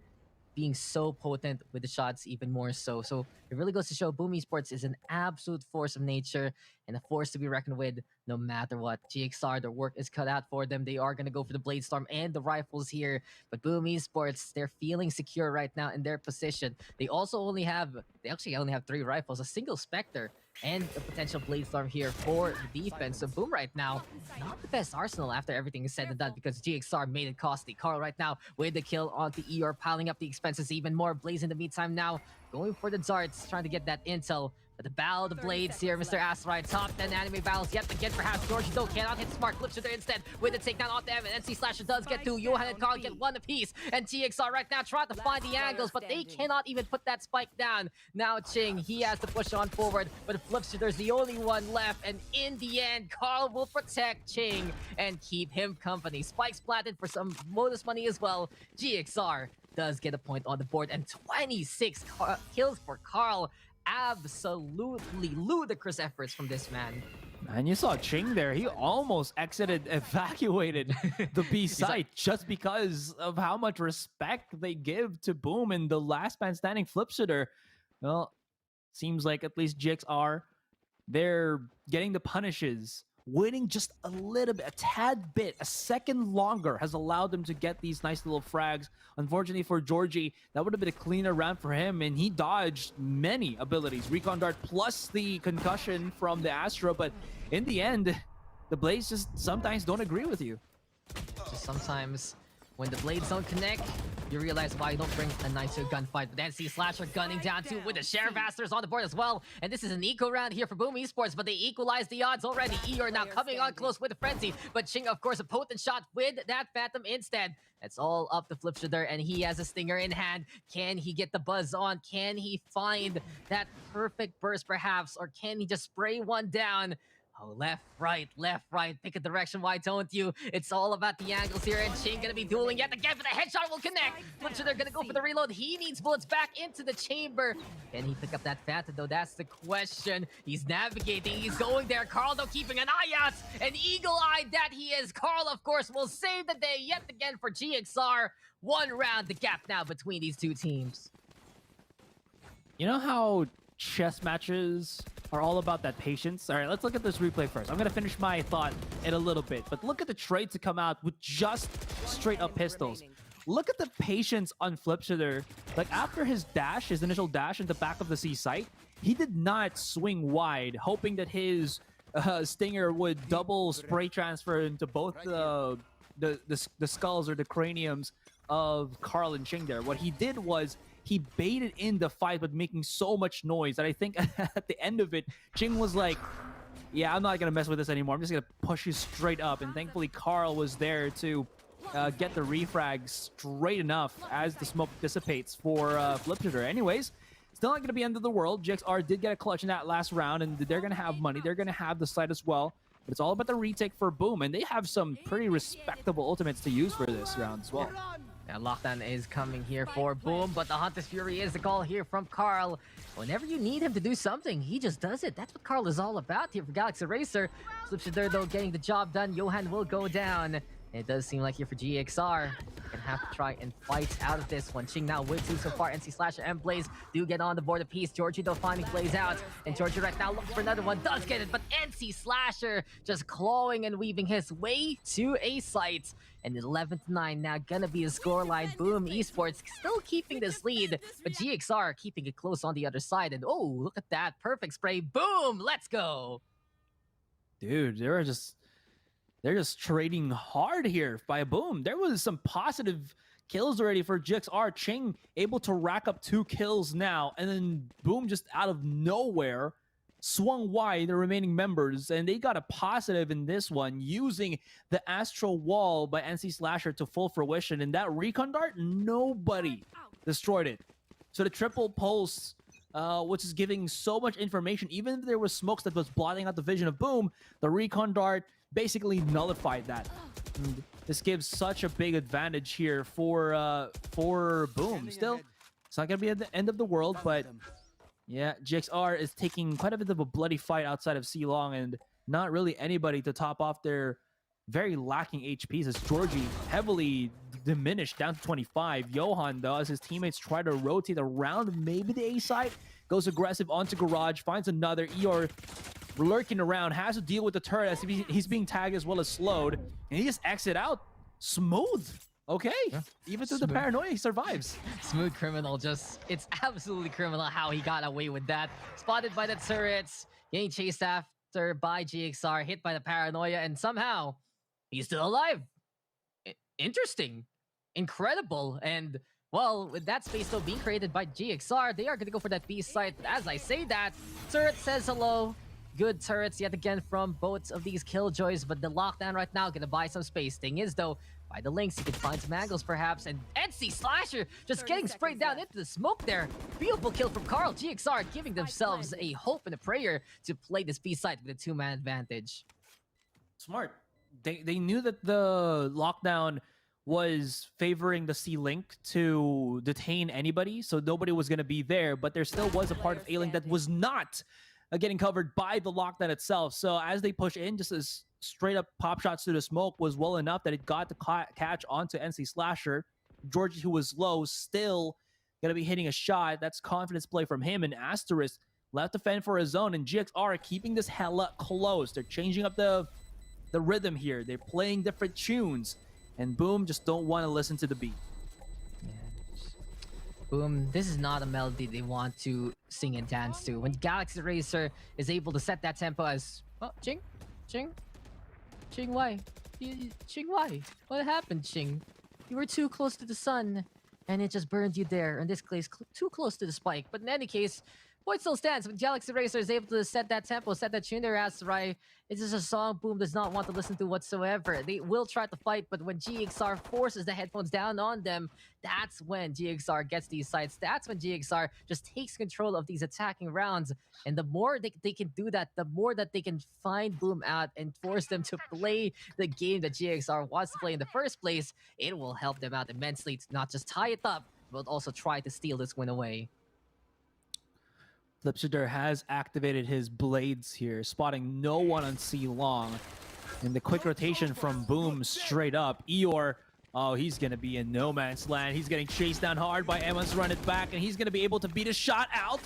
being so potent with the shots even more so. So it really goes to show Boom Esports is an absolute force of nature and a force to be reckoned with no matter what. GXR, their work is cut out for them. They are going to go for the Blade Storm and the rifles here. But Boom Esports, they're feeling secure right now in their position. They actually only have 3 rifles, a single Spectre, and the potential Blade Storm here for the defense. So Boom right now, not the best arsenal after everything is said and done, because GXR made it costly. Carl right now with the kill onto ER, piling up the expenses even more. Blaze in the meantime now going for the darts, trying to get that intel. But the Battle of the Blades here, Mr. Asteroid, top 10 anime battles yet again perhaps. George though cannot hit smart, flips it there instead with the takedown off them, and NC Slasher does get 2. Johan and Carl get 1 apiece, and TXR right now trying to find the angles, but they cannot even put that spike down. Now Ching, he has to push on forward, but Flipshooter's the only one left, and in the end, Carl will protect Ching and keep him company. Spikes planted for some bonus money as well. GXR does get a point on the board, and 26 kills for Carl. Absolutely ludicrous efforts from this man. And you saw Ching there. He almost evacuated the B site just because of how much respect they give to Boom and the last man standing Flipshooter. Well, seems like at least GXR, they're getting the punishes. Waiting just a little bit, a tad bit, a second longer has allowed them to get these nice little frags. Unfortunately for Georgie, that would have been a cleaner round for him, and he dodged many abilities. Recon Dart plus the concussion from the Astra, but in the end, the Blades just sometimes don't agree with you. Just sometimes, when the blades don't connect, you realize why you don't bring a knight to a gunfight. But then see Slasher gunning down too with the Sheriff Masters on the board as well. And this is an eco round here for Boom Esports, but they equalize the odds already. ER now coming on close with the Frenzy, but Ching, of course, a potent shot with that Phantom instead. It's all up to Flipshooter, and he has a Stinger in hand. Can he get the buzz on? Can he find that perfect burst perhaps? Or can he just spray one down? Oh, left, right, pick a direction, why don't you? It's all about the angles here, and Ching gonna be dueling yet again, but the headshot will connect. Flipshooter gonna go for the reload. He needs bullets back into the chamber. Can he pick up that Phantom though? That's the question. He's navigating, he's going there. Carl though keeping an eye out, and eagle-eyed that he is. Carl, of course, will save the day yet again for GXR. 1 round, the gap now between these 2 teams. You know how chess matches are all about that patience? All right, let's look at this replay first. I'm going to finish my thought in a little bit, but look at the trade to come out with just straight up pistols. Look at the patience on Flipshooter. Like, after his dash, his initial dash in the back of the C site, he did not swing wide, hoping that his Stinger would double spray transfer into both the skulls or the craniums of Carl and Ching there. What he did was he baited in the fight, but making so much noise that I think at the end of it, Ching was like, yeah, I'm not going to mess with this anymore. I'm just going to push you straight up. And thankfully, Carl was there to get the refrag straight enough as the smoke dissipates for Flipshooter. Anyways, still not going to be end of the world. GXR did get a clutch in that last round, and they're going to have money. They're going to have the site as well. But it's all about the retake for Boom, and they have some pretty respectable ultimates to use for this round as well. Yeah, lockdown is coming here for Boom, but the Hunter's Fury is the call here from Carl. Whenever you need him to do something, he just does it. That's what Carl is all about here for Galaxy Racer. Flipshooter though getting the job done. Johan will go down. It does seem like here for GXR, gonna have to try and fight out of this one. Ching now with two so far. NC Slasher and Blaze do get on the board a piece. Georgie though finally plays out, and Georgie right now looking for another one, does get it, but NC Slasher just clawing and weaving his way to a site. And 11-9 now gonna be a scoreline. Boom Esports still keeping this lead, but GXR keeping it close on the other side. And oh, look at that perfect spray. Boom, let's go. Dude, they're just trading hard here by Boom. There was some positive kills already for GXR. Ching able to rack up 2 kills now, and then Boom just out of nowhere swung wide the remaining members, and they got a positive in this one using the Astral Wall by NC Slasher to full fruition. And that recon dart, nobody destroyed it. So the triple pulse, which is giving so much information, even if there was smokes that was blotting out the vision of Boom, the recon dart basically nullified that. And this gives such a big advantage here for Boom. Still, it's not gonna be at the end of the world, but yeah, GXR is taking quite a bit of a bloody fight outside of C-Long, and not really anybody to top off their very lacking HPs, as Georgie heavily diminished down to 25. Johan, though, as his teammates try to rotate around maybe the A side, goes aggressive onto Garage, finds another. Eeyore lurking around, has to deal with the turret as he's being tagged as well as slowed, and he just exit out smooth. Okay, yeah. Even through the paranoia, he survives. Smooth criminal, it's absolutely criminal how he got away with that. Spotted by the turrets, getting chased after by GXR, hit by the paranoia, and somehow he's still alive. Interesting, incredible, and well, with that space though being created by GXR, they are gonna go for that B site. But as I say that, turret says hello. Good turrets yet again from both of these Killjoys, but the lockdown right now gonna buy some space. Thing is though, by the links, you can find some angles perhaps, and NC Slasher just getting sprayed down into the smoke there. Beautiful kill from Carl. GXR giving themselves a hope and a prayer to play this B site with a 2-man advantage. Smart. They knew that the lockdown was favoring the C-Link to detain anybody, so nobody was going to be there, but there still was a part of A-Link that was not getting covered by the lockdown itself. So as they push in, just as straight up pop shots to the smoke was well enough that it got to catch onto NC Slasher. Georgie, who was low, still going to be hitting a shot. That's confidence play from him, and Asterisk left to fend for his own, and GXR keeping this hella close. They're changing up the rhythm here. They're playing different tunes, and Boom just don't want to listen to the beat. Boom, this is not a melody they want to sing and dance to. When Galaxy Racer is able to set that tempo as, oh, Ching, why? Ching, why? What happened, Ching? You were too close to the sun, and it just burned you there. In this case, too close to the spike. But in any case, point still stands. When Galaxy Racer is able to set that tempo, set that tune there, Asterai, it's just a song Boom does not want to listen to whatsoever. They will try to fight, but when GXR forces the headphones down on them, that's when GXR gets these sites. That's when GXR just takes control of these attacking rounds. And the more they can do that, the more that they can find Boom out and force them to play the game that GXR wants to play in the first place, it will help them out immensely to not just tie it up, but also try to steal this win away. Lipshooter has activated his blades here, spotting no one on C-Long. And the quick rotation from Boom straight up. Eeyore, oh, he's going to be in no man's land. He's getting chased down hard by Emma's run it back, and he's going to be able to beat a shot out.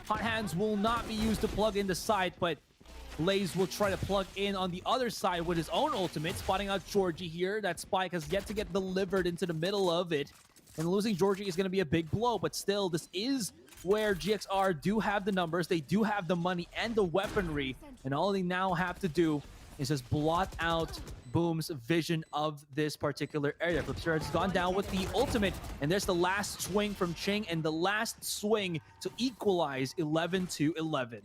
Hot Hands will not be used to plug in the site, but Blaze will try to plug in on the other side with his own ultimate, spotting out Georgie here. That spike has yet to get delivered into the middle of it. And losing Georgie is going to be a big blow, but still, this is where GXR do have the numbers, they do have the money and the weaponry, and all they now have to do is just blot out Boom's vision of this particular area. Flipster has gone down with the ultimate, and there's the last swing from Ching, and the last swing to equalize 11-11.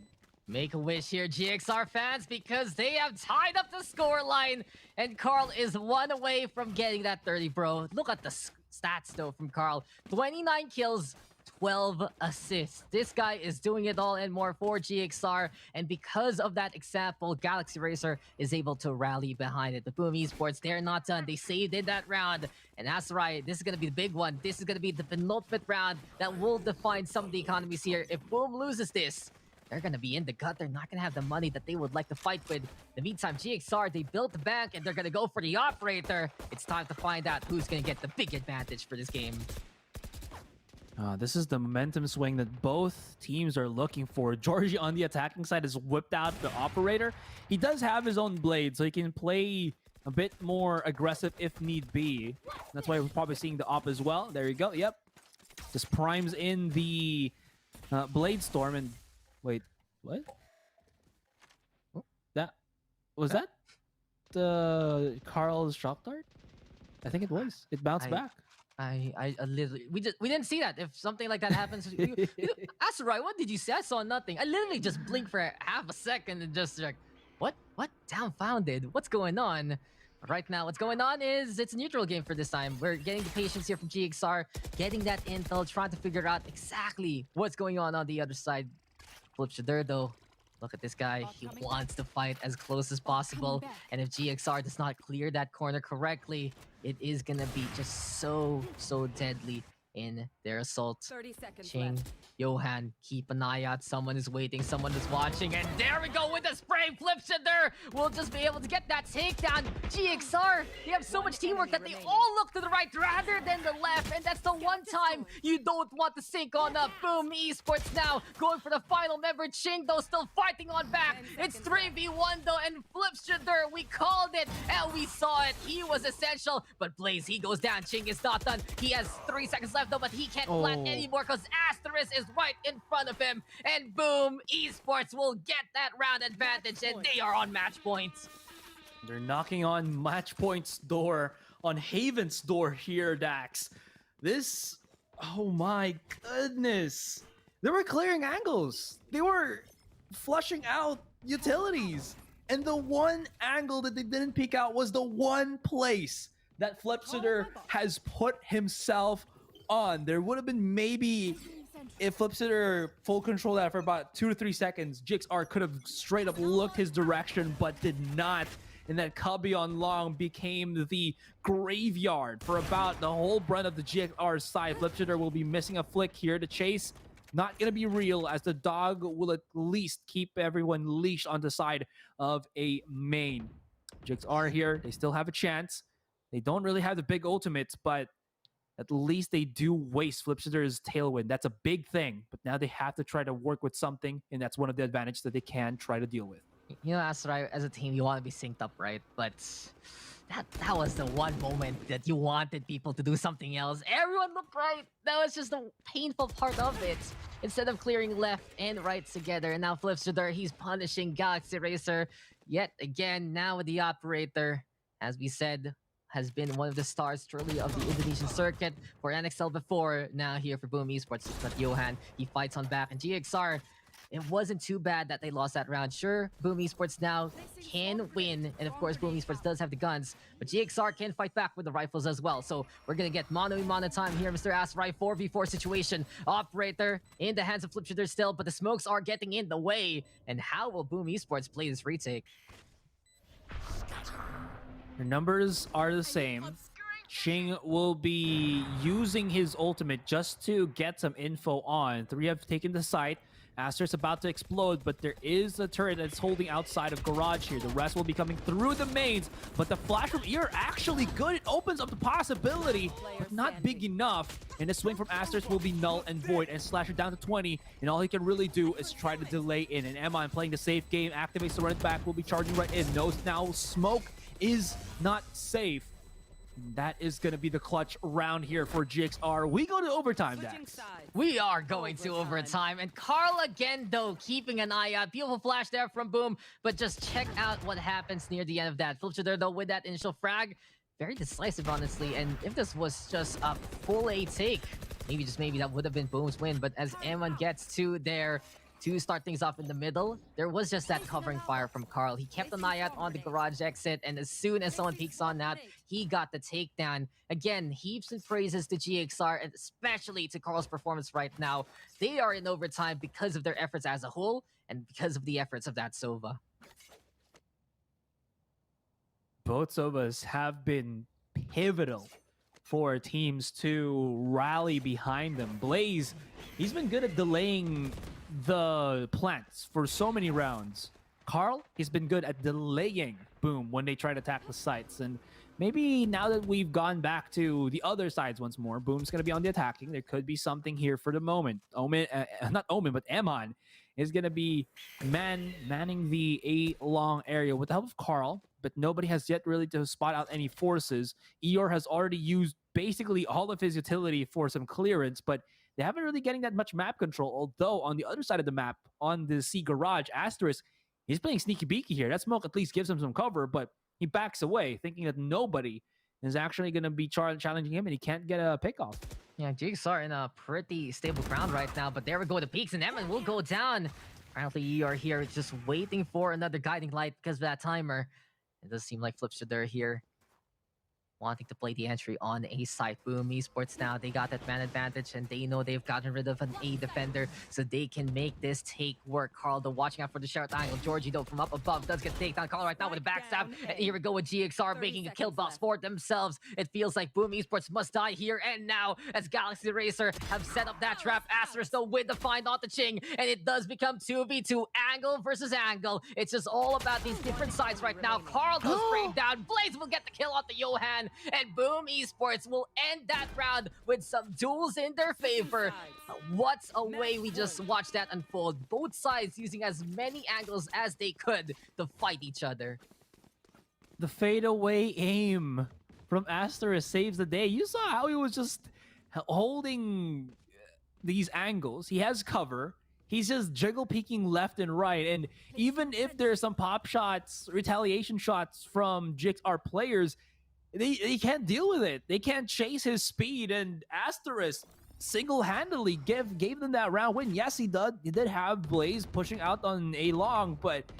Make a wish here, GXR fans, because they have tied up the scoreline, and Carl is 1 away from getting that 30, bro. Look at the stats, though, from Carl. 29 kills, 12 assists. This guy is doing it all and more for GXR, and because of that example, Galaxy Racer is able to rally behind it. The Boom Esports, they're not done. They saved in that round, and that's right. This is going to be the big one. This is going to be the penultimate round that will define some of the economies here. If Boom loses this, they're going to be in the gut. They're not going to have the money that they would like to fight with. In the meantime, GXR, they built the bank and they're going to go for the operator. It's time to find out who's going to get the big advantage for this game. This is the momentum swing that both teams are looking for. Georgie on the attacking side has whipped out the operator. He does have his own blade, so he can play a bit more aggressive if need be. That's why we're probably seeing the op as well. There you go. Yep. Just primes in the blade storm and... Wait, what? That... Was that the Carl's shock dart? I think it was. It bounced back. I literally we didn't see that. If something like that happens, Asarai, what did you see? I saw nothing. I literally just blinked for half a second and just like, what downfounded? What's going on? Right now, what's going on is it's a neutral game for this time. We're getting the patience here from GXR, getting that intel, trying to figure out exactly what's going on the other side. Flip Shadur though. Look at this guy. He wants to fight as close as possible. And if GXR does not clear that corner correctly, it is going to be just so deadly in their assault. 30 seconds Ching, left. Johan, keep an eye out. Someone is waiting. Someone is watching. And there we go with the spray. Flip Shadur will just be able to get that takedown. GXR, they have so much teamwork that they all look to the right rather than the left. And that's the one time you don't want to sync on up. Boom, Esports now going for the final member. Ching, though, still fighting on back. It's 3v1, though, and Flip Shadur, we called it, and we saw it. He was essential, but Blaze, he goes down. Ching is not done. He has 3 seconds left, though, but he can't plant anymore because Asterisk is right in front of him. And boom, Esports will get that round advantage, and they are on match point. They're knocking on match point's door, on Haven's door here, Dax. This, oh my goodness. They were clearing angles. They were flushing out utilities. And the one angle that they didn't peek out was the one place that Flipsider has put himself on. There would have been maybe, if Flipsider full control that for about 2 to 3 seconds, GXR could have straight up looked his direction, but did not. And that Cubby on long became the graveyard for about the whole brunt of the GXR side. Flipsider will be missing a flick here to chase. Not going to be real, as the dog will at least keep everyone leashed on the side of a main. GXR here, they still have a chance. They don't really have the big ultimates, but at least they do waste Flipsider's tailwind. That's a big thing, but now they have to try to work with something, and that's one of the advantages that they can try to deal with. You know, Asarai, as a team, you want to be synced up, right? But that was the one moment that you wanted people to do something else. Everyone looked right. That was just the painful part of it. Instead of clearing left and right together, and now Flipsider, he's punishing Galaxy Racer yet again. Now with the operator, as we said, has been one of the stars truly of the Indonesian circuit for NXL before. Now here for Boom Esports, but Johan, he fights on back, and GXR, it wasn't too bad that they lost that round. Sure, Boom Esports now can win, and of course Boom Esports does have the guns, but GXR can fight back with the rifles as well. So we're gonna get mono time here, Mr. Asarai. 4v4 situation. Operator in the hands of Flipsider still, but the smokes are getting in the way. And how will Boom Esports play this retake? Your numbers are the same. Ching will be using his ultimate just to get some info on. 3 have taken the site. Aster's about to explode, but there is a turret that's holding outside of Garage here. The rest will be coming through the mains, but the flash from ear actually good. It opens up the possibility, but not big enough. And the swing from Aster's will be null and void, and Slasher down to 20, and all he can really do is try to delay in. And Emma playing the safe game, activates the run back, will be charging right in. Knows now smoke is not safe. That is going to be the clutch round here for GXR. We go to overtime, Dax. We are going to overtime. And Carl again, though, keeping an eye out. Beautiful flash there from Boom. But just check out what happens near the end of that. Flipsider, though, with that initial frag. Very decisive, honestly. And if this was just a full A take, maybe that would have been Boom's win. But as M1 gets to there, to start things off in the middle, there was just that covering fire from Carl. He kept an eye out on the garage exit, and as soon as someone peeks on that, he got the takedown. Again, heaps and praises to GXR, and especially to Carl's performance right now. They are in overtime because of their efforts as a whole, and because of the efforts of that Sova. Both Sovas have been pivotal for teams to rally behind them. Blaze, he's been good at delaying the plants for so many rounds. Carl, he's been good at delaying Boom when they try to attack the sites. And maybe now that we've gone back to the other sides once more, Boom's going to be on the attacking. There could be something here for the moment. Omen, not Omen, but Emon is going to be manning the A-long area with the help of Carl, but nobody has yet really to spot out any forces. Eeyore has already used basically all of his utility for some clearance, but they haven't really getting that much map control. Although on the other side of the map, on the C garage, Asterisk, he's playing sneaky beaky here. That smoke at least gives him some cover, but he backs away, thinking that nobody is actually going to be challenging him, and he can't get a pick off. Yeah, Jigs are in a pretty stable ground right now, but there we go. The peaks and Emin will go down. Apparently, you are here just waiting for another guiding light because of that timer. It does seem like Flipster here wanting to play the entry on a side. Boom Esports now, they got that man advantage, and they know they've gotten rid of an A defender, so they can make this take work. Carl, though, watching out for the shout angle. Georgie, though, from up above, does get taken down. Carl right now with a backstab, and here we go with GXR making a kill box for themselves. It feels like Boom Esports must die here and now, as Galaxy Racer have set up that trap. Asterisk, though, with the find on the Ching, and it does become 2v2, angle versus angle. It's just all about these different sides right now. Carl does break down. Blaze will get the kill on the Johan, and Boom Esports will end that round with some duels in their favor. What a way we just watched that unfold. Both sides using as many angles as they could to fight each other. The fadeaway aim from Asterisk saves the day. You saw how he was just holding these angles. He has cover. He's just jiggle peeking left and right. And even if there's some pop shots, retaliation shots from GXR players, they can't deal with it. They can't chase his speed, and Asterisk single-handedly gave them that round win. Yes, he did have Blaze pushing out on a long, but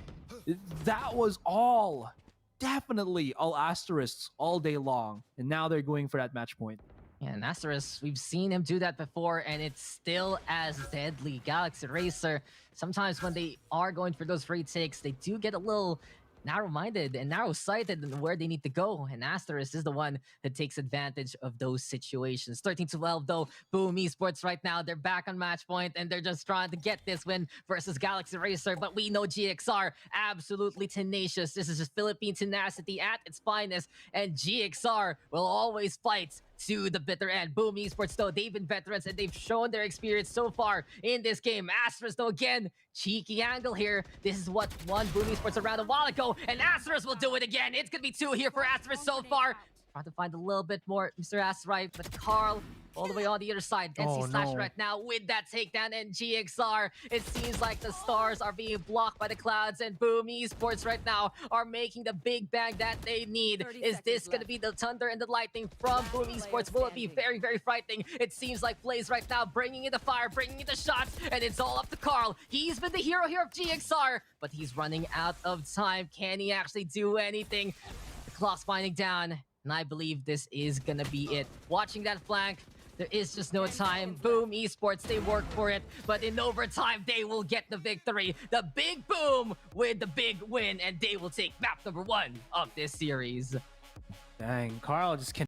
that was all, definitely all Asterisks all day long. And now they're going for that match point. Yeah, and Asterisk, we've seen him do that before, and it's still as deadly. Galaxy Racer, sometimes when they are going for those free takes, they do get a little narrow-minded and narrow-sighted in where they need to go, and Asterisk is the one that takes advantage of those situations. 13-12 though, Boom Esports right now, they're back on match point, and they're just trying to get this win versus Galaxy Racer, but we know GXR absolutely tenacious. This is just Philippine tenacity at its finest, and GXR will always fight to the bitter end. Boom Esports, though, they've been veterans and they've shown their experience so far in this game. Asterisk, though, again, cheeky angle here. This is what won Boom Esports around a while ago, and Asterisk will do it again. It's gonna be 2 here for Asterisk so far. Trying to find a little bit more Mr. Asterisk, but Carl all the way on the other side. NC Slash right now with that takedown, and GXR, it seems like the stars are being blocked by the clouds, and Boom Esports right now are making the big bang that they need. Is this going to be the thunder and the lightning from Boom Esports? Will it be very, very frightening? It seems like Blaze right now bringing in the fire, bringing in the shots, and it's all up to Carl. He's been the hero here of GXR, but he's running out of time. Can he actually do anything? The clock's winding down, and I believe this is going to be it. Watching that flank, there is just no time. Boom Esports, they work for it, but in overtime, they will get the victory. The big Boom with the big win, and they will take map number 1 of this series. Dang, Carl just